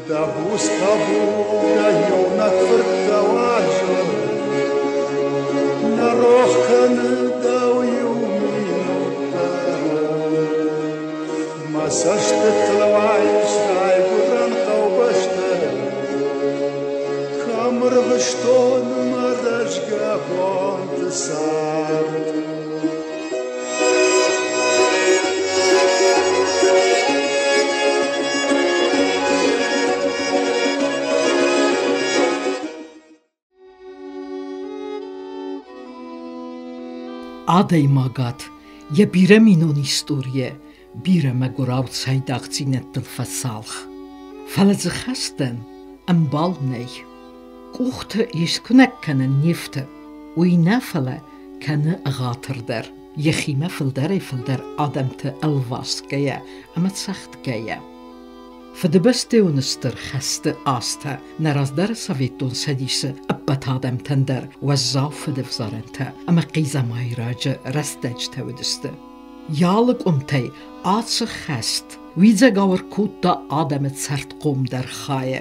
Dabus kabuga yona fırtawaja Na rohkanı dav yuminota Masaştı tlawaiş ray buran qawbashta Kamr vishton marajga bont sart Ադեյ մագատ, եբիրեմ ինոն իստորիե, բիրեմ է գորավ ցայդաղցին է տլվասալխ։ Վալազը խաստեն, ըմբալն էй, կուղթը իսկունակ կանը նիվտը, ու ինաֆել է կանը ղաթրդեր, եխիմը վլդեր է վլդեր ադեմտը ըլվաստ գեյը, ամը ծախտ գեյը։ Վդբստե ունստր խաստը աստը, նարազդարը սավետուն սադիսը, ըպպաթադեմ թնդեր, վազավ վդվզարենթը, ամը կիզամայրաջը ռաստեջ թվդստը։ Յալը կումթեյ, ացը խաստ, վիձը գավր կուտտա ադեմը ծարտ կում դեր խայը,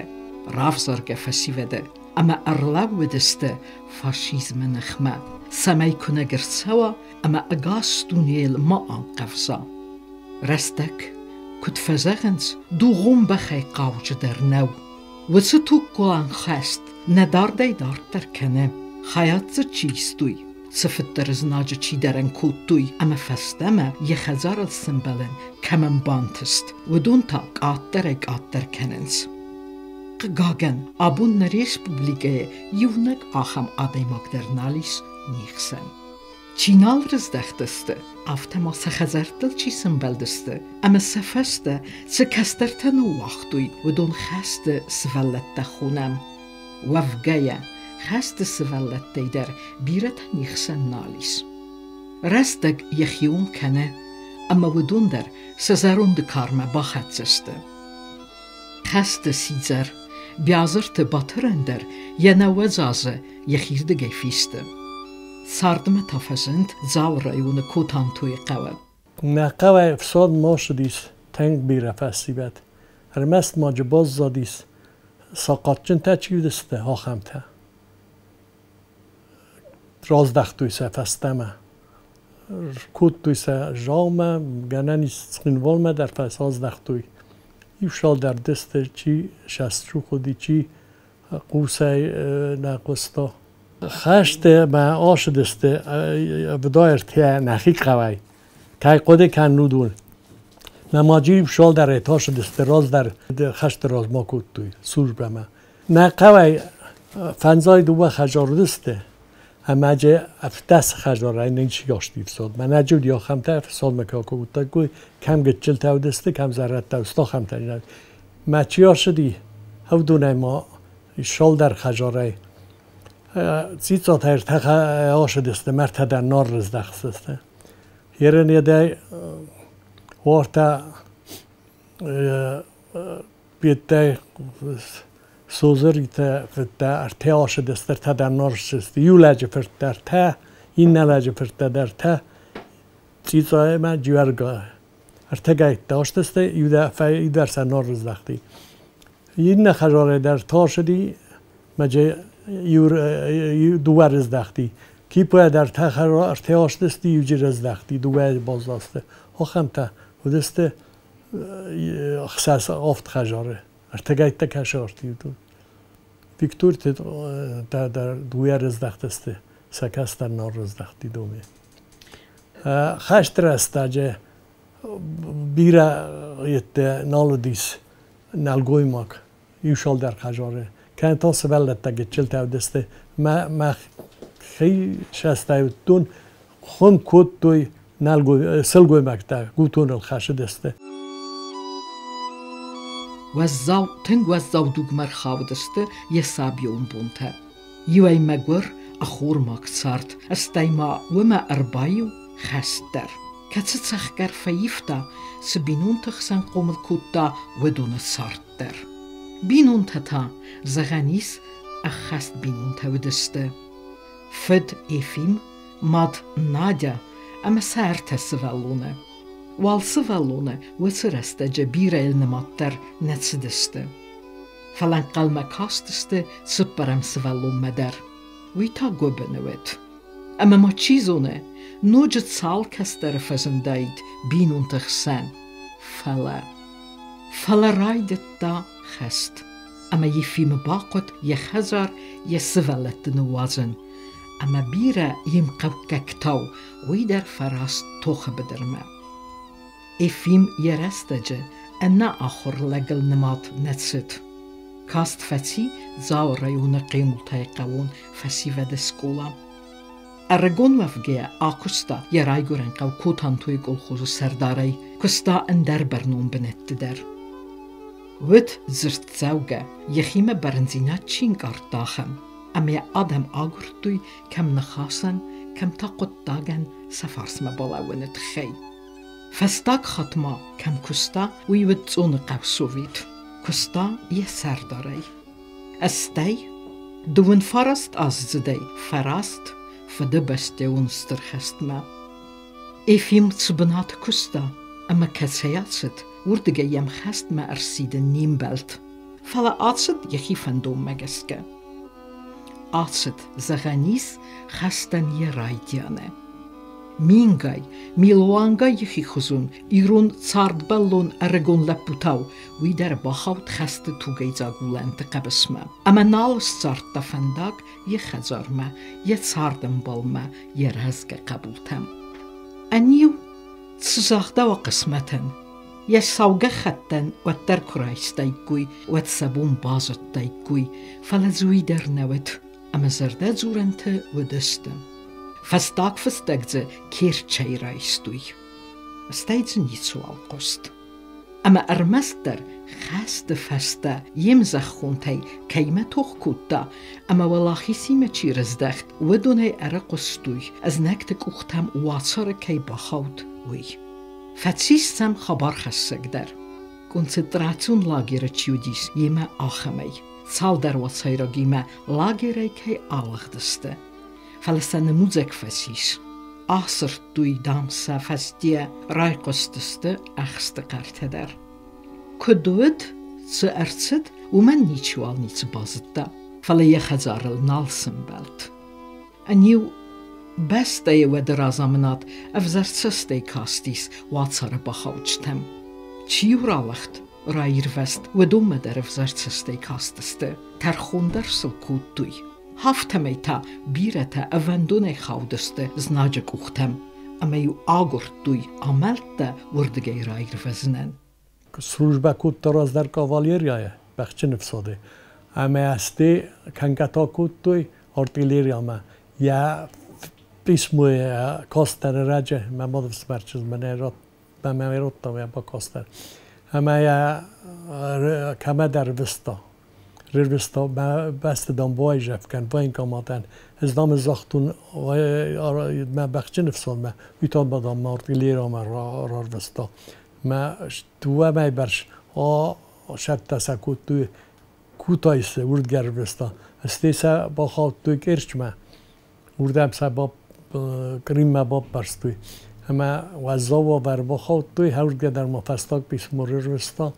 ռավզարգը ֆասիվեդը, ամը ըրլավ վդստը, ֆաշիզմը նխմը, սամայ կունը գրցավա, ամը ըգաստունիել մա անկավզա։ Ռաստեք, Kutfezeggens durum bechai qawj dernew. Witse tuk kolan khast, nedardei darter kene. Hayatze çistuy. Sıfıttır znacı çideren kutuy. Ama festeme yexazar al simbelen kemen bantist. Wedun tak atter kenens. Qgagen abun respublikaya yuvnek aham adaymak dernalis nixsen. Çinal rızdaxtısdı. Aftema səxəzərtdil çi simbeldisti. Ama səfəstə səkəstərtən o vaxtuy. Wedun xəstə svəlləttə xunəm. Vəvgəyə xəstə svəlləttəyder birətən yixsən nalis. Rəstəg yexiyon kənə. Ama wedun der səzərundı karmə baxətsəstə. Xəstə sizər biazırtı batırəndər yenə vəzazı yexirdi geyfistə. Sardme tafasint zavra yune kotan toy qawa. Naqawa fsad mashudis tang bira fasibet. Hermest majbaz zadis saqatchin tachiudiste haxamta. Razdaxtuysa fastama. Kutuysa jama gananis tsinvolma der fasazdaxtuy. Yuşal der deste chi shastru khodi chi qusay naqosta. خشته با آش دسته بدایر تیه نخیق خوای که قده کن نودون نماجی شال در اتاش دسته راز در خشت راز ما کود توی سوش بما نه قوای فنزای دو خجار دسته اما جه افتس خجار رای نگیشی گاشتی فساد من نجود یا خمته فساد مکاکو بود تا گوی کم گچل تاو دسته کم زرد تاو ستا خمته نید ما چی آشدی هف دونه ما شال در خجار رای زیاد هر تخ آش دسته مرد در نار رزدخسته. یرن یده وارتا بیته سوزری تا در تا آش دسته تا در نار رزدسته. یولاج فرد در تا این نلاج فرد در تا زیاد من جوارگاه. ارتگاه داشت دسته یودا فای در سر نار رزدختی. این نخجاره در تا شدی مجه دوار رزدختی کی پای در تخر ارتعاش دستی یوجی رزدختی دوار بازداسته آخم تا و دسته خصاص آفت خجاره ارتگاه تکشارتی دو ویکتور در دوار رزدختسته سکست در نار رزدختی دومه خشت رسته جه بیره یت نالو دیس نالگوی ماک یوشال در خجاره که تا سوالت تا گچل تا دسته ما خی شسته دون خون کود توی نالگوی سلگوی مکتا گوتون الخش دسته وزاو تنگ وزاو دوگمر خاو دسته یه سابیون بونته یوی مگور اخور ماک سارت استایما وما اربایو خستر کتس تخگر فیفتا سبینون تخسن قومل کودتا ودون سارت در بینون تتا زغانیس اخست بینون تودسته فد افیم ماد نادیا اما سارت سوالونه وال سوالونه وسرسته جبیر النماتر نتسدسته Falan qalma kastiste sıpparem sıvallum meder. Vita gobenevet. Ama ma çizone, nocet sal kastere fazendayid binuntig sen. Fala. Fala raidet da gest. Ama je fime bakot je khazar je sıvallet nuwazen. Ama bira yim qavkaktaw, wider farast toche bederme. Efim yerestece, enna akhur legal nemat netsit. Kast feci zao rajone qimultay qawun feci vede skola. Aragon vafgea akusta yarayguren qaw kutantoy golxuzu serdaray, kusta ender bernon benettider. Wit zirt zauge, yechime bernzina chinkar dachem, am je adam agurtuy kem nakhasan, kem taqot dagen safars me balawin het gei. Festak khatma kem kusta wiwit zone qawsovit. Kusta je serdaray. Estay, doen farast as zedey, farast, fede beste unster gestma. Efim tsbenat kusta, ama katsayatset, urdige jem gestma erside niembelt. Fala atset je gifandom megeske. Atset zaganis gestan je raidjane. Mingay, miloangay yichuzun, irun tsardballon aragon laputaw, wider bachaut geste tugeidzagulente qabesma. Ama nalus tsarta fandag je khazarma, je tsardembalma, je razge qabultem. Aniu tsagda wa qismeten. Je sauga khatten wat der kuraistaykuy, wat sabun bazattaykuy, falazuider nawet, ama zerda zurente wedeste. Festak festegze kirchei raistui. Steidze niet zo al kost. Ama ermester gaste festa jemzach gontei keime toch kutta, ama walachisi me chiresdacht wedonei erqostui as nektek uchtam watsare kei bachaut ui. Fatsistam khabar khasegder. Koncentrațion lagere chiudis jeme achamei. Salder watsairagime lagere kei alagdeste. Falestane muzek fasis. Asır duydamsa fastiye raykosteste axste karteder. Kuduid ze ertsit umen niçual niç bazıtta. Fale je khazarel nalsın belt. Aniu beste ve derazaminat evzertseste kastis watsare bachauttem. Chiuralacht rairvest ve dumme der evzertseste kasteste. Terchonder sulkutuy. Haftameta birete avandone chaudeste znajek uchtem, ameju agortuj amelte vordige rairveznen. Служба куттараз дар кавалерия бахчин фсоде. Аме асте кангата куттуй артиллерия ма. Я писмуе костер радже мамодов смерчез менерот мамеротта ва ба костер. Аме я камадар виста. Rirvista beste dan boyjef kan boinkamatan ez dam zachtun ma bachtin fson ma utan badam artillera ma rirvista ma tuwa mai barsh a shatta sakutu kutayse urgervista stesa bakhattu kirchma urdam sabab krimma bab barstu ama wazawa var bakhattu haurgedar ma fastak bismur rirvista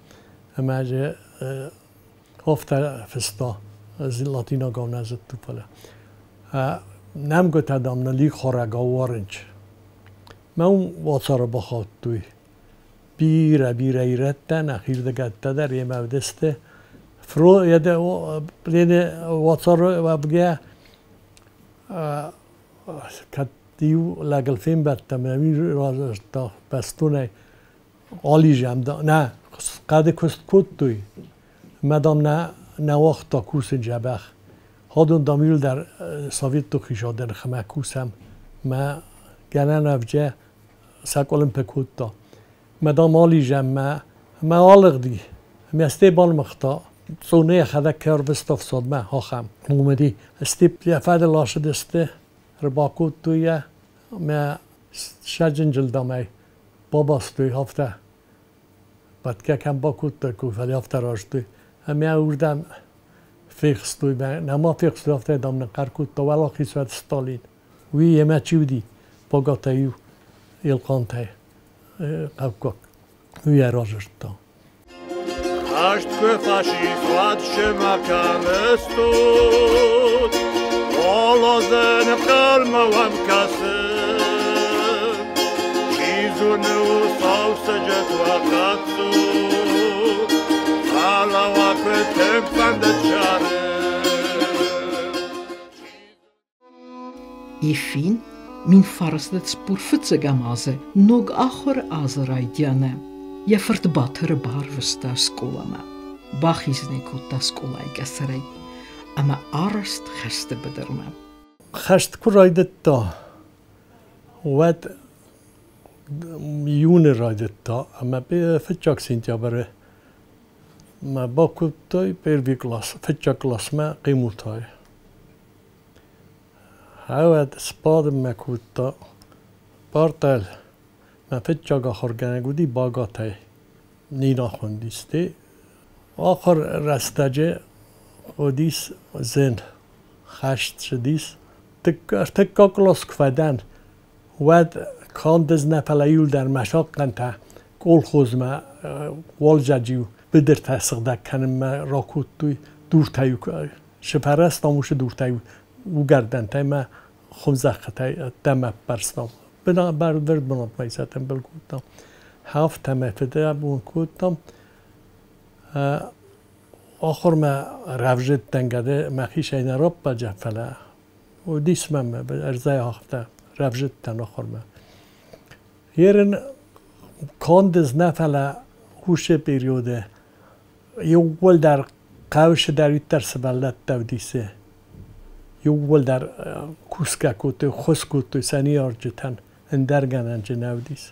ama je Ofta festa az latina gaunazat tupala. Nem götadam na lig horaga orange. Men watsara bakhattui. Bira iretten akhirdegatta der yemavdeste. Fro yede plene watsara wabge katiu lagal film battam min razasta bastune ali jamda na qade kost kuttui. Madam na وقتا کوس جبخ هادون دامیل در سویت تو خیشا در خمه کوسم ما گنن افجه سکولم پکوتا مدام آلی جمع ما آلغ دی ما استیبال مختا سونه خدا کار بستاف صد ما هاخم اومدی استیب یفاد لاشه دسته رباکوت تویه ما شجن جلدامه باباستوی هفته بعد که کم باکوت ترکو فلی هفته راشتوی همه اوردم فیخستوی به نما فیخستوی هفته دام نقرکوت تا ولا خیسوت ستالین وی یمه چیودی باگاتایو ایلقانتای قبکاک وی راجشتا Աշտ կվաշիս վատ շմական ստուտ Ոլոզեն խալմավամ կասım Չիզունը ու սավսը ջետվակացու Ալավակը թեմպանդը չարը Իֆին մին ֆարստեց պուրֆծը գամազը նոգ ախոր ազրայդյանը Եֆրտ բաթրը բարվստա սկոլամա Բախիզնեկոտա սկոլայ գասրայ Ama arst xəstə bıdırma. Xəst kuraydıtta. Vəd yuni raydıtta. Ama bir fıçak sentyabrı. Ma bakıptay bir klas. Fıçak klasma qimutay. Həvəd spadım məkutda. Bartal. Ma fıçak axır gənəgudi bagatay. Nina xundisti. Axır rəstəcə Odis زن خشت شدیس تک کلاس کفدن ود کاندز نپلیول در مشاق کنته کل خوزمه والجاجیو بدر تسقدک کنم ما راکوت توی دور تایو شپرست آموش دور تایو او گردن تای ما خمزخ تای دمه برستام بنا برد بنات میزتم بلگوتم هفت تمه فده بون کودتم آخر ما رفجت دنگده مخیش این رب بجه فلا و دیسمم به ارزای آخته رفجت دن آخر ما یرن کاندز نفلا هوش پیریوده یول در قوش در یتر سبلت دودیسه یول در کوسکه کوتو خس کوتو سنی آرجتن اندرگن انجه نودیس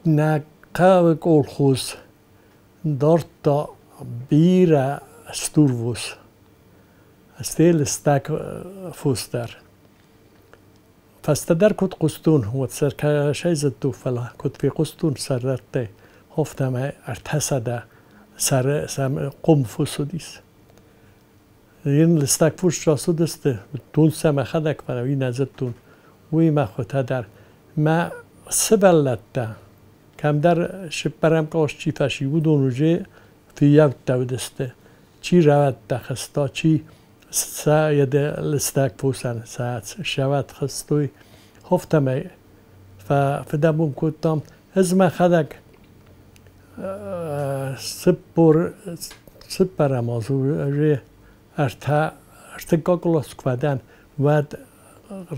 نه قو کول خوز دارت تا بیره Sturvus. Stel stak fuster. Fast där kut qustun och särka shayzat tufala kut fi qustun sarrte. Hofta ma artasada sar sam qum fusudis. ين stak fus shasudeste tun sama khadak farawi nazatun. Wi ma khota dar ma siballata kam dar shparam qosh chi fashi budun uje fi yav tawdeste. چی روید دخستا چی ساید لستک پوسن ساعت شود خستوی هفتمی فدبون کتام از ما خدک سپر مازوری ارتکاکلاس کودن ود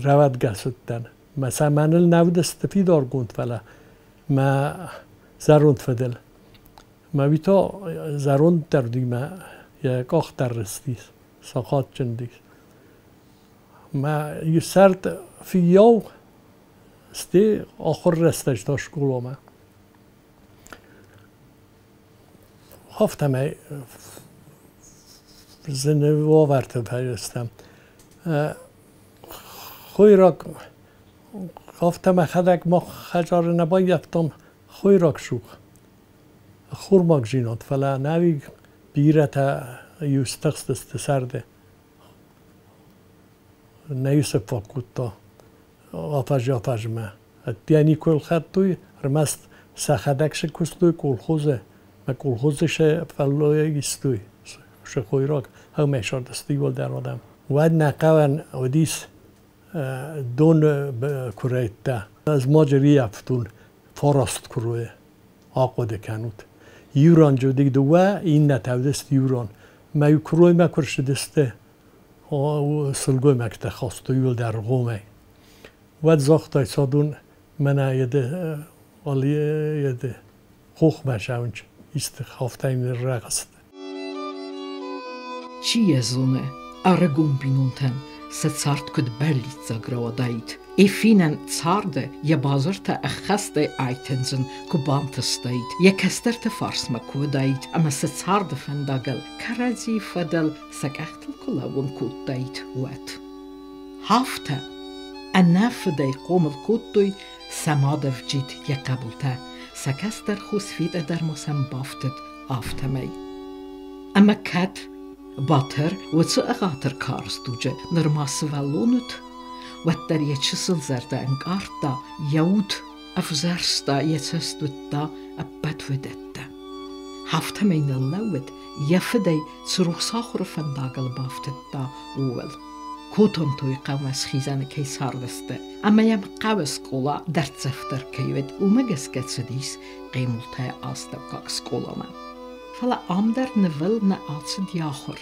روید گسودن مثلا من نود استفید آرگوند فلا ما زروند فدل ما بیتا زروند دردیم یک آخر رستیس ساقات چندیس ما یسرد فی یو ستی آخر رستش داشت کلو ما هفتم ای زنده واورت پیستم خوی را هفتم خدک ما خجار نبایفتم خوی را شوخ خورماک جینات فلا نوی بیرتا یوستخست استسرده نیوسف فاکوتا آفاج ما دیانی کل خد توی رمست سخدکش کستوی کلخوزه ما کلخوزش فلوی استوی شخوی راک هم اشار دستی ول در آدم ود نقوان ودیس دون کریتا از ماجری افتون فراست کروه آقوده کنود یوران جو دیگ دوه این نتودست یوران ما یو کروی ما کرش دسته و سلگوی ما کتا خواست یول در غومه ود زاختای سادون من یده آلی یده خوخ مشاونج است خوافتایم رقصت چی زونه ارگون بینونتن سцарт куд берлица граодайт эфинен царде я базарта ахасте айтензен кубантастайт я кастерте фарсма кудайт ама сцарде фендагел карази фадел сакахтл кулавун кудайт ват хафта аннафдей قوم الكوتوي سمادف جيت يقبلته سكستر خسفيد در مسم بافتد آفتمي اما كات باتر وتسو اغاتر كارستوجه نرماس والونت وتر يتشسل زرده انقارتا يود افزرستا يتسستوتا ابتودتا هفتمين اللوت يفدي تروح ساخر فنداغل بافتتا أول كوتون توي قوس خيزان كيسار دسته أما يم قوس قولا در تفتر كيوت ومجس كتسديس قيملتها آستبقاق سقولما فلا أمدر نفل نأتس دياخر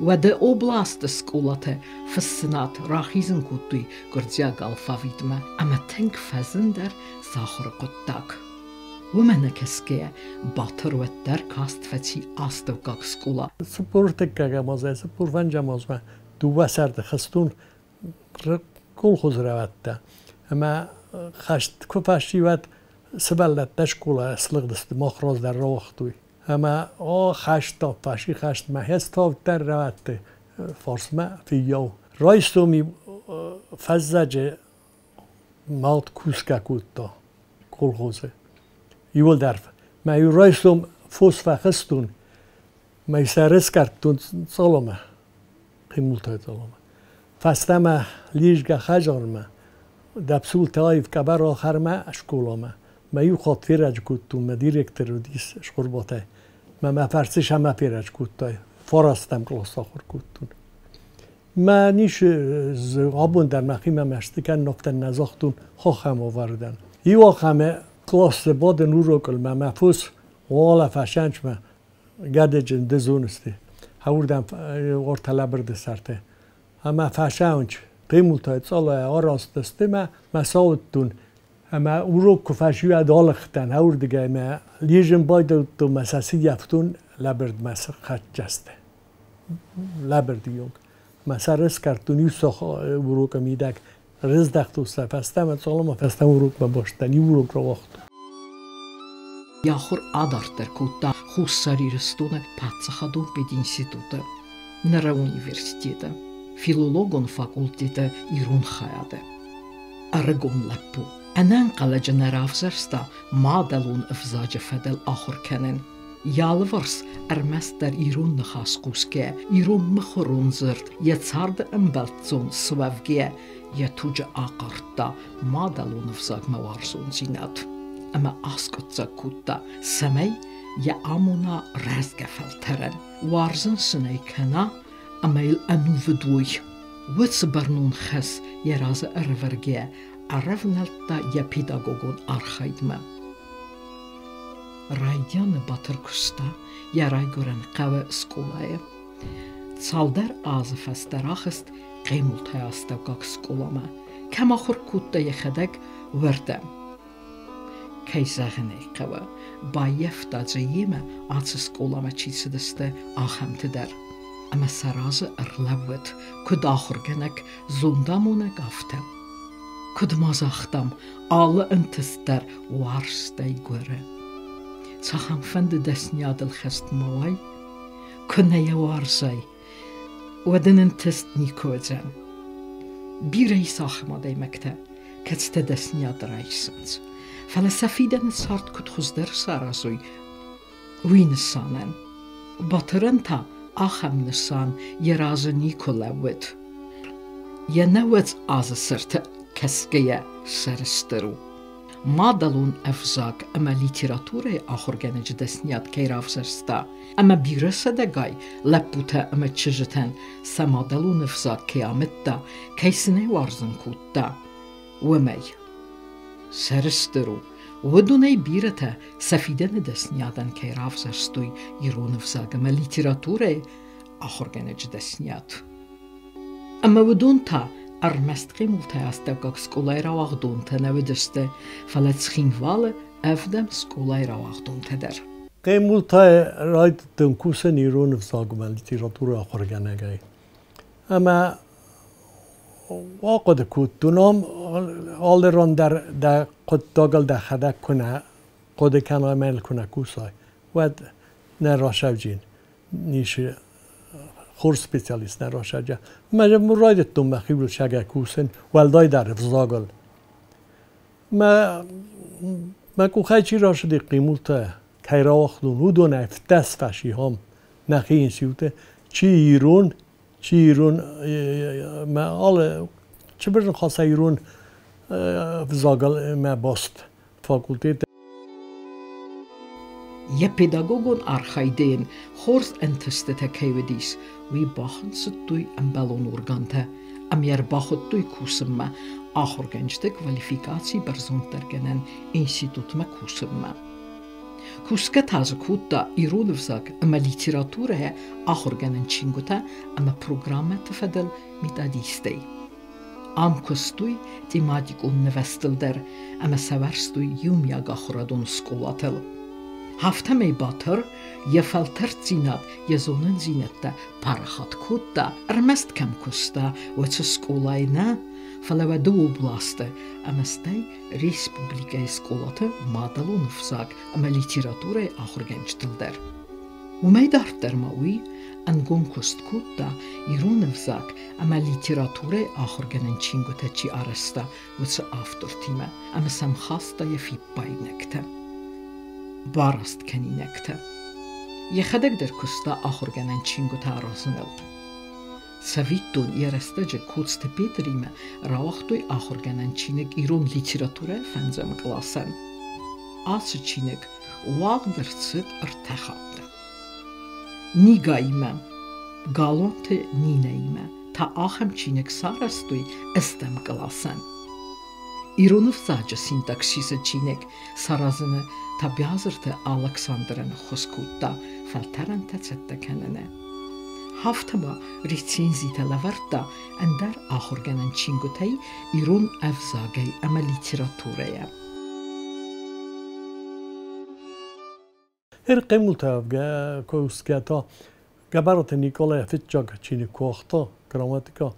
وده أوبلاست سقولته في السنات راخيزن كوتوي قرزياق الفافيدما أما تنك فزن در ساخر قداك ومن كسكي باتر ودر كاست فتي آستبقاق سقولا سپورتك كاغامازه سپور فنجامازه دو سرد خستون کل خوز رویده اما خشت کفاشی وقت سبلت دشکوله اسلق دست مخراج در راه توی اما خشت تا فاشی خشت مهست تا در رویده فارس ما فیاو رایستومی فزج مات کوسکا کوتا کل خوزه یول درف ما یو رایستوم فوس فخستون ما سرس کردون سالمه قيمولتها طالما فاستما ليجا خجرما دبسول تايف كبر آخر ما اشكولما ما يو خاط فيرج كوتو ما ديريكتر وديس شخرباته ما فرسش هم فيرج كوتاي فارستم كلاس آخر كوتون ما نیش آبون در مخیم مشتکن نفتن نزاختون خواهم آوردن یو آخمه کلاس باد نورو کل ما مفوس والا فشنج ما گرده جنده زونستی هوردم ورتلا برد سرته اما فشنج قیمولتای صالح آراست دسته ما ساوتون اما اورو کفشیو ادالختن هور دیگه ما لیجن باید تو مساسی یفتون لبرد مسا خط جسته لبرد یونگ مسا رس کردون یو ساخ اورو که میدک رز دختو سفسته من سالما فستم اورو که باشتن یو اورو که وقتو Яхур адартер кута хуссарирстуна патсахадун пединститута нара университета филологон факультета ирун хаяде аргон лапу анан қаладжана равзарста мадалун افزاج федел ахур кенен ялварс армастер ирун нахаскуске ирун мхорунзерт яцард эмбалтсон свавге ятуджа ақарта мадалун افزاج маварсун зинат اما اسکوتزا کوتا سمی یا امونا رزگفلترن وارزن سنی کنا امیل انوودوی ویس برنون خس یا راز ارورگه عرفنالتا یا پیداگوگون ارخیدمه رایدیان باترکستا یا رایگورن قوه سکولای سالدر آزف استراخست قیمولتای استوگاک سکولامه کما خور کوتا یخدک وردم Kayzağını qava bayefta cayima atsız kolama çisidiste ahemtider. Ama sarazı erlevet kud ahurgenek zundamuna gaftem. Kud mazaxtam alı intister varstay göre. Saham fendi desnyadıl xest mavay kuneye varsay ودن intist nikozen. Bir ey sahma deymekte ketste desnyad raysınız. فلسفيدن صارت كت خزدر سارازوي وين السانن بطرنتا آخم نسان يراز نيكولاوت ينوت آز سرت كسكية سرسترو مادلون افزاق اما ليتراتورة آخر گنج دسنيات كيراف سرستا اما بيرسه دقاي لپوتا اما چجتن سمادلون افزاق كيامتا كيسنه وارزن كوتا ومي سرسترو ودوني بيرته سفيدن دسنيادن كيراف زرستوي يرون فزاقما ليتراتورة آخر گنج دسنيات اما ودون تا ارمست قيمولتا استوگاك سكولاي رواغدون تنودسته فلتسخين واله افدم سكولاي رواغدون تدر قيمولتا رايد تنكوسن يرون فزاقما ليتراتورة آخر گنجاي اما واقع کودتونم حال ران در قد داغل در خدک کنه قد کنای میل کنه کوسای و نراشو جین نیش خور سپیسیالیست نراشو جا مجب مرایدت دوم خیبر شگه کوسن ولدای در افزاگل ما کو خیلی چی راشدی قیمولتا که را وقتون او دو نفتس فشی هم نخی این سیوته چی ایرون ما آل چه برن خاصه ایرون فزاگل ما باست فاکولتیت Je pedagogon archaideen hors entestete keivedis, wie bachen setui en ballon organte, meer bachotui kusemme, achorgenste kwalificatie berzontergenen instituut me kusemme. Kusket hazekutta irodovzak ama literature achorgenen chinguta ama programme te fedel mit adistei. Am kustui tematik unvestelder ama severstui jumjag achoradon skolatel. Haftamei batır, yefalter zinat yezonen zinette parachat kutta, mest kem kusta, vece skolayna, faleva do oblaste, amestei respublikai skolate madalonuvzak, ama literature achorgençtilder. Umei darter maui, an gonkust kutta, ironevzak, ama literature achorgenen cinguteci aresta, vece aftortime, ama samchasta jefipainekte. Barast keninekte. Yexedek der kusta achorgenen chinguta arasınel. Savitun yerestece kutste petrime raochtui achorgenen chinek iron literature fenzem klasen. Ası chinek wagdertsit artechapte. Nigaime, galonte nineime, ta achem chinek sarastui estem klasen. Ironov sadece sintaksise chinek sarazını tabiazırtı Aleksandrın xoskutta faltarante zettekenene. Haftama recenziteleverta ender achorgenen chingutei iron evzagei ama literatureye. Her qimulta koskata gabarat Nikolaj Fitjag chini kohta gramatika.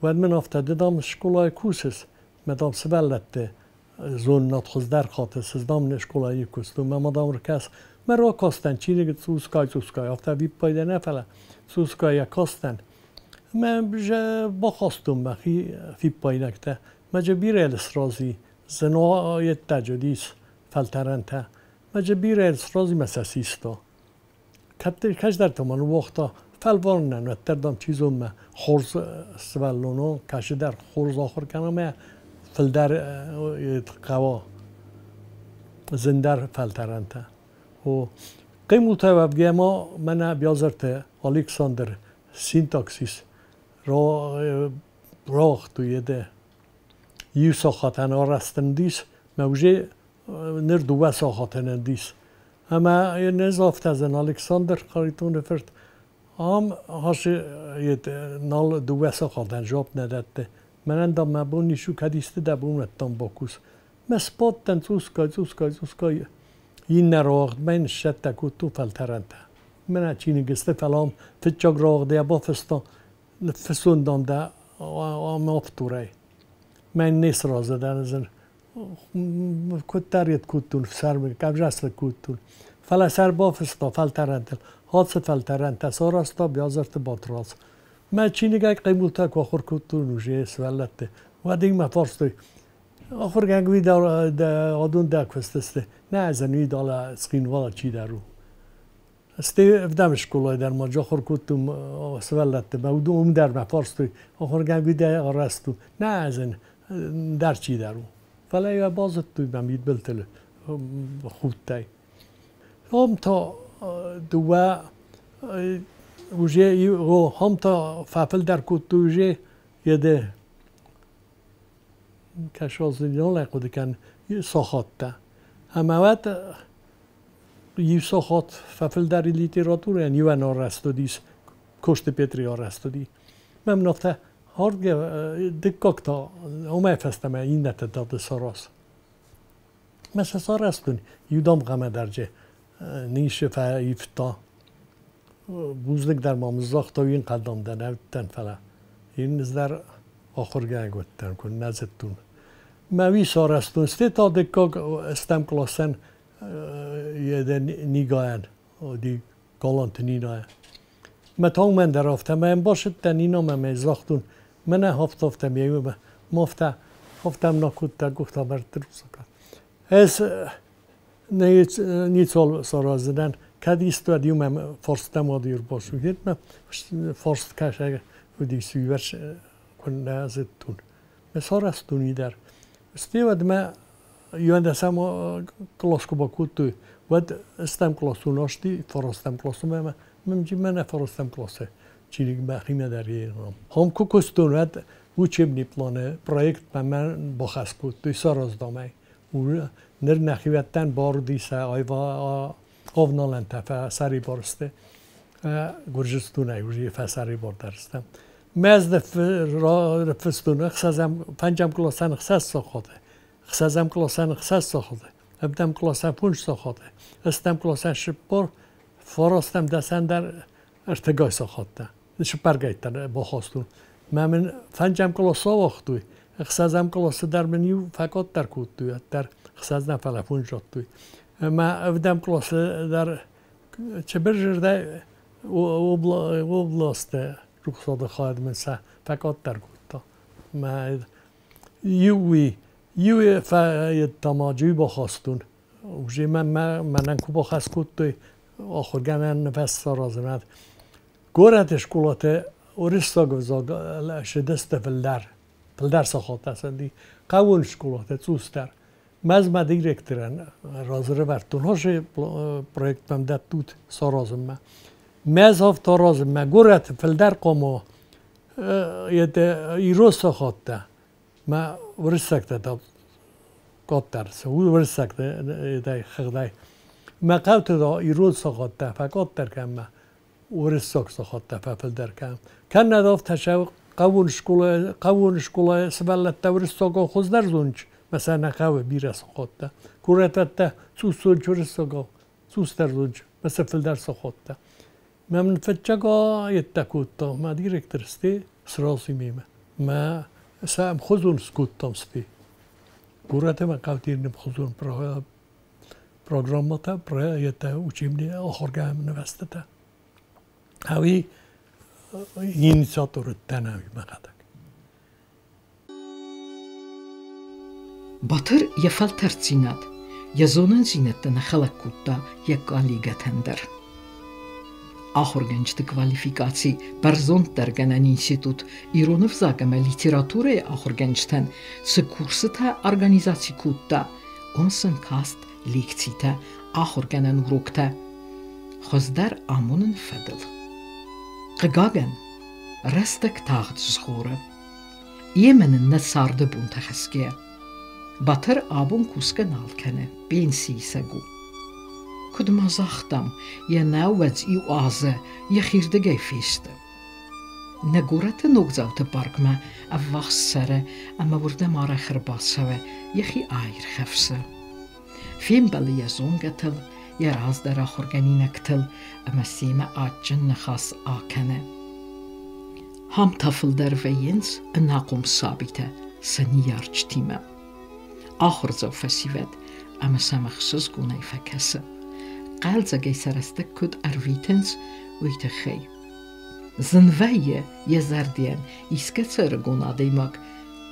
Vad men ofta dedam skolai kurses medam svellette zonnat hoz der khates zdam skolai kustu madam rkas merra kastan chiniget suskay ofta vipayda nefele suskay kastan men je bakhastum maxi vipaynakta majbir elsrazi zena yettajadis faltaranta majbir elsrazi masasisto kapter kajdar toman waqta falvarnan attardam chizum khorz svallono kashdar khorz akhir kanama فلدر قوا زندر فلترنته و قیمت وابگه ما من بیازرت الکساندر سینتاکسیس راه توی ده یو ساختن آرستندیس موجه نردو و ساختندیس اما نزافت از الکساندر خریتون فرد هم هاش نال دو و ساختن جاب نداده من اندام مبونی شو کدیسته دبون اتام باکوس مسپاتن سوسکای این نراغد من شد تو فلترنده من چینی گسته فلام فتجاگ راغده با فستا فسوندان ده آم افتوره من نیست رازه در نزن کتریت کتون سر میگه کبجست کتون فلا سر با فستا فلترنده حادثه فلترنده سارستا بیازرت باتراز ما چینی که قیمتا که آخر کتون نوشه سوالته و دیگه ما فارستی آخر گنگوی آدون دکوستسته نه از نوی دالا سکین والا چی درو استی افدامش کلای در ما آخر کتون سوالته ما اون در ما فارستی آخر گنگوی در آرستو نه از در چی درو فلا یا بازت توی بمید بلتله خوب تای هم تا دوا وجه هم تا فافل در کتوجه یده کشازدیان لقد کن ساخت ده اما وقت یه ساخت فافل در لیتراتور یعنی و نارستو دیس کشت پتری آرستو دی من نفته هرگ دکاک تا همه فستم این نت داده سراس مثل سارستون یودام غمه درجه نیشه فایفتا بوزدک در مامزاخ تا این قدم دن اوتن فلا این نزدر آخر گنگ وتن کن نزدتون موی سارستون سته تا دکاک استم کلاسن یه نیگاین دی کالانت نینای متان من در افتم من باشد تنینا من زاختون من هفتم میوم هفتم نکوت تا گفت برد روزکا از نیچال سارازدن کدیست و دیوم فرستم آدیور باشوید من فرست کش اگر ودی سویورش کنه ازتون مثال استونی در استیود من یوندسم کلاسکو با کتو ود استم کلاسون آشتی فرستم کلاسون من فرستم کلاسه چیلی بخیمه داری هم کوکستون ود وچبنی پلانه پروژه من با خسکوت دوی سراز دامه و نر نخیوتن بار دیسه آیوا آونالن تفه سری بارسته گرجستونه گرجی فسری بار درستم مز رفستونه خسازم پنجم کلاسن خساز ساخته خسازم کلاسن خساز ساخته ابدم کلاسن پونج ساخته استم کلاسن شپور فراستم دستن در ارتگاه ساخته شپرگایتن با خواستون من پنجم کلاس وقتی خسازم کلاس در منیو فقط در کود توی در خساز نفعل پونج توی ما ابدم کلاس در چه برجرده اوبلاست رخصت خواهد من سه فقط در کود ما یوی فاید تماجی با خواستون وجی من کو با خواست کود توی آخر گنن نفس سرازمد گورتش کلاته اورستا گذاگ شدست فلدر ساخته سندی قوون شکلاته توستر مز ما دیرکترن رازره ورتون هاش پروژه من داد توت سرازم ما مز هفت رازم ما گورت فلدر قامو یه ایروز ساخته ما ورسکته تا قطر سوی ورسکته دای خدای ما قوت دا ایروز ساخته فقط در کم ما ورسک ساخته فلدر کم کن ندافت تشوق قوون شکل سبلت ورسک خوز در زنج مثلا نقوه بیره ساخته کورت سوسول ورسک سوس در زنج مثلا فلدر ساخته من فتشگا یتکوتا ما دیرکترستی سراسی میمه ما سام خزون سکوتام سپی کورت ما قوتیر نم خزون پروگراماتا پروژه اوچیمنی آخر گام نوسته هاوی initiator tänävi makadak. Батыр яфалтар цинат, язонан зинеттен халаккутта якалигатендер. Ахоргенчты квалификации барзонттар генен институт иронов загаме литературы ахоргенчтен сы курсыта организацикутта онсын каст лекцита ахоргенен урокта хоздер амунын федл. Qıqagən, rəstək tağd zğorı. Yemenin nə sardı bun təxəskiyə. Batır abun kuskən alkəni, bensi səgu. Kudmazaxtam, ya nəvvəc i azı, ya xirdə gəyfəstə. Nə qorətə noqzavtı barqmə, əvvax sərə, əmə vurdə mara xırbasəvə, yaxi ayr xəfsə. Fim bəli ya zongətıl, یا راز در آخرگنی نکتل اما سیمه آجن نخاص آکنه هم تفل در وینز ناقوم ثابته سنیارچ تیمه آخر زو فسیوید اما سمخصوص گونه فکسه قلزه گی سرسته کد ارویتنز ویت خی زنویه یه زردین ایسکه سر گونه دیماگ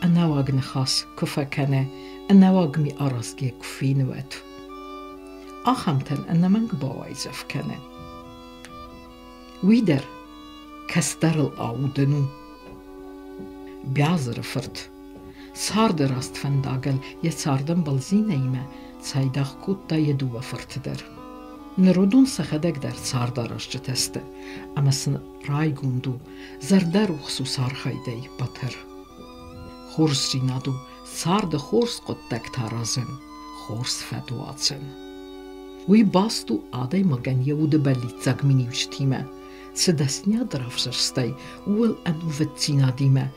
انواگ نخاص کفکنه انواگ می آرازگی کفینوید آخامتن انمان گباویز افکنه. ویدر کسترل آودنو. بیازر فرد. سارد راست فنداگل یه ساردن بلزینه ایمه سایداخ کود دا یه دو فرد در. نرودون سخدک در ساردارش جتسته. اما سن رای گوندو زرده روخسو سارخایده باتر. خورس رینادو سارد خورس قدک تارازن. خورس فدواتزن. وی باستو آدای مگن یهود بلیت زگمینیوش تیمه. سدستنیا درافزرستای اول انو وطینا دیمه.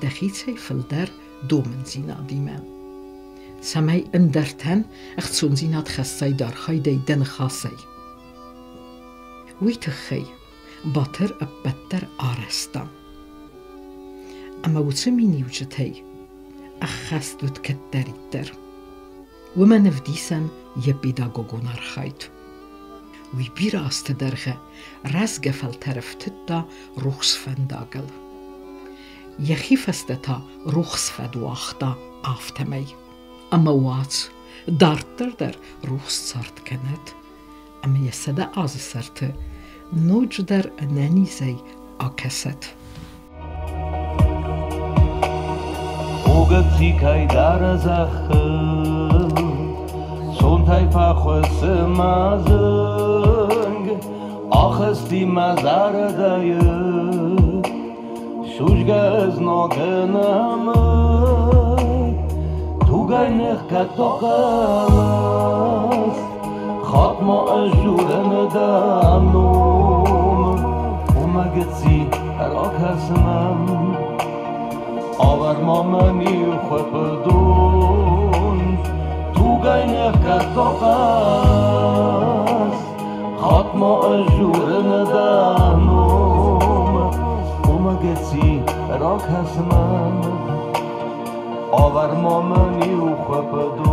دخیتسای فلدر دومن زینا دیمه. سمای اندرتن اختسون زینات خستای دارخای دیدن خاصای. وی تخی باتر ابتر آرستم. اما وطمینیوش تی اخستوت کتریتر. ومن نفدیسم یه پیداگوگون ارخایت. وی بیراست درخه رزگه فل طرفت تا روخس فنداگل. یخی فسته تا روخس فدواختا آفتمی. اما وات دارتر در روخس سارت کند. اما یه صدا آز سرت نوج در ننیزی آکست. Ogățica-i dar zahăr, sunt Taifa khwese mazung Akhsti mazardaye Shujgaz no genam Tu gaynekh katoqas Khatma ajuren danum Umagtsi rakasmam Avar mamani khwepdun Tu gaynekh katoqas Khatma ajuren danum Umagtsi rakasmam Avar mamani khwepdun